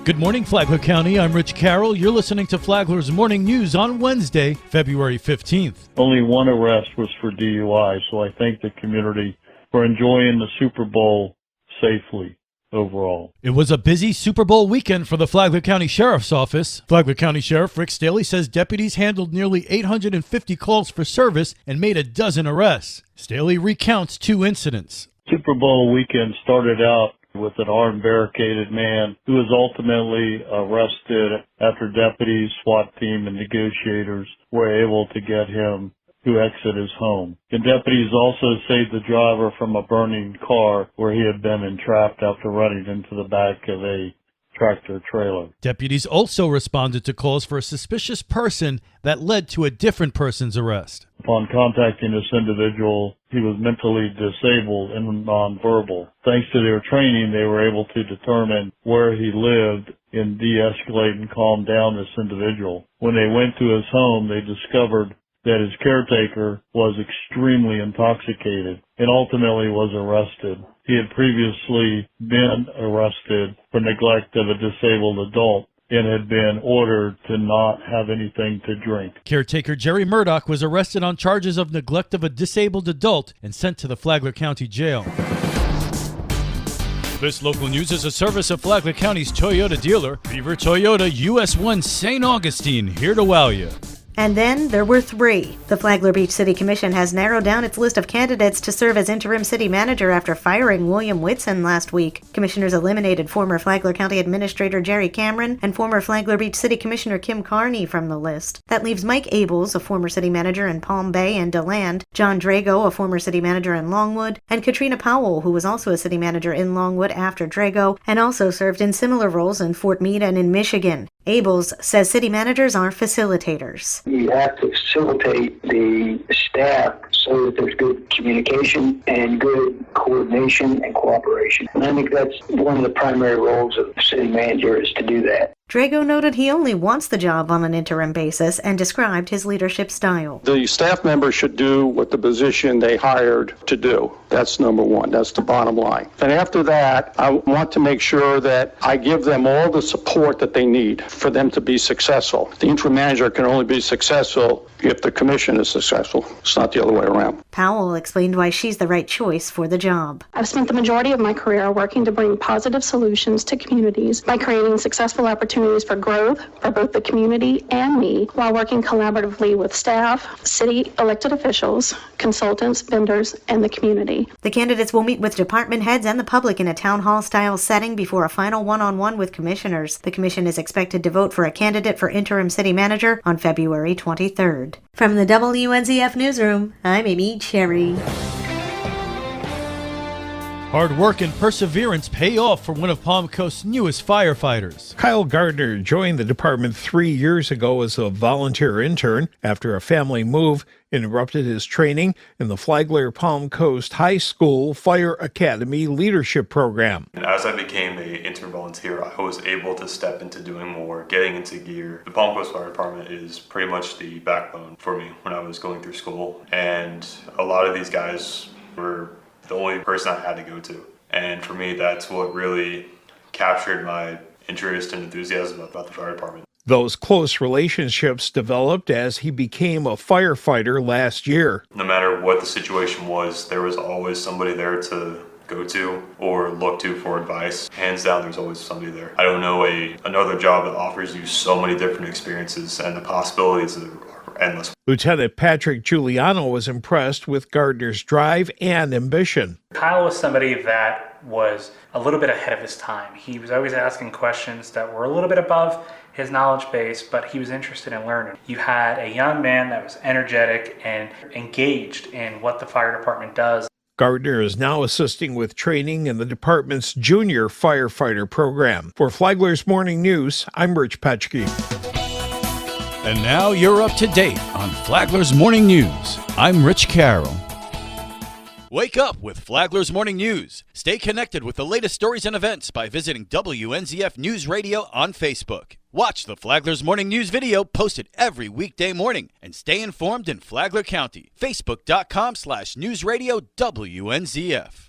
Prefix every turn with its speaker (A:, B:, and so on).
A: Good morning, Flagler County. I'm Rich Carroll. You're listening to Flagler's Morning News on Wednesday, February 15th.
B: Only one arrest was for DUI, so I thank the community for enjoying the Super Bowl safely overall.
A: It was a busy Super Bowl weekend for the Flagler County Sheriff's Office. Flagler County Sheriff Rick Staley says deputies handled nearly 850 calls for service and made a dozen arrests. Staley recounts two incidents.
B: Super Bowl weekend started out with an armed barricaded man who was ultimately arrested after deputies, SWAT team, and negotiators were able to get him to exit his home. The deputies also saved the driver from a burning car where he had been entrapped after running into the back of a tractor trailer.
A: Deputies also responded to calls for a suspicious person that led to a different person's arrest.
B: Upon contacting this individual, he was mentally disabled and nonverbal. Thanks to their training, they were able to determine where he lived and de-escalate and calm down this individual. When they went to his home, they discovered that his caretaker was extremely intoxicated and ultimately was arrested. He had previously been arrested for neglect of a disabled adult and had been ordered to not have anything to drink.
A: Caretaker Jerry Murdoch was arrested on charges of neglect of a disabled adult and sent to the Flagler County Jail. This local news is a service of Flagler County's Toyota dealer, Beaver Toyota US 1 St. Augustine, here to wow you.
C: And then there were three. The Flagler Beach City Commission has narrowed down its list of candidates to serve as interim city manager after firing William Whitson last week. Commissioners eliminated former Flagler County Administrator Jerry Cameron and former Flagler Beach City Commissioner Kim Carney from the list. That leaves Mike Abels, a former city manager in Palm Bay and DeLand, John Drago, a former city manager in Longwood, and Katrina Powell, who was also a city manager in Longwood after Drago and also served in similar roles in Fort Meade and in Michigan. Abels says city managers are facilitators.
D: You have to facilitate the staff so that there's good communication and good coordination and cooperation. And I think that's one of the primary roles of the city manager is to do that.
C: Drago noted he only wants the job on an interim basis and described his leadership style.
E: The staff members should do what the position they hired to do. That's number one. That's the bottom line. And after that, I want to make sure that I give them all the support that they need for them to be successful. The interim manager can only be successful if the commission is successful. It's not the other way around.
C: Powell explained why she's the right choice for the job.
F: I've spent the majority of my career working to bring positive solutions to communities by creating successful opportunities for growth for both the community and me, while working collaboratively with staff, city elected officials, consultants, vendors, and the community.
C: The candidates will meet with department heads and the public in a town hall style setting before a final one-on-one with commissioners. The commission is expected to vote for a candidate for interim city manager on February 23rd. From the WNZF Newsroom, I'm Amy Cherry.
A: Hard work and perseverance pay off for one of Palm Coast's newest firefighters.
G: Kyle Gardner joined the department 3 years ago as a volunteer intern after a family move interrupted his training in the Flagler Palm Coast High School Fire Academy Leadership Program.
H: And as I became an intern volunteer, I was able to step into doing more, getting into gear. The Palm Coast Fire Department is pretty much the backbone for me when I was going through school, and a lot of these guys were the only person I had to go to. And for me, that's what really captured my interest and enthusiasm about the fire department.
G: Those close relationships developed as he became a firefighter last year.
H: No matter what the situation was, there was always somebody there to go to or look to for advice. Hands down, there's always somebody there. I don't know another job that offers you so many different experiences, and the possibilities are endless.
G: Lieutenant Patrick Giuliano was impressed with Gardner's drive and ambition.
I: Kyle was somebody that was a little bit ahead of his time. He was always asking questions that were a little bit above his knowledge base, but he was interested in learning. You had a young man that was energetic and engaged in what the fire department does.
G: Gardner is now assisting with training in the department's junior firefighter program. For Flagler's Morning News, I'm Rich Petchke.
A: And now you're up to date on Flagler's Morning News. I'm Rich Carroll. Wake up with Flagler's Morning News. Stay connected with the latest stories and events by visiting WNZF News Radio on Facebook. Watch the Flagler's Morning News video posted every weekday morning and stay informed in Flagler County. Facebook.com/newsradio WNZF.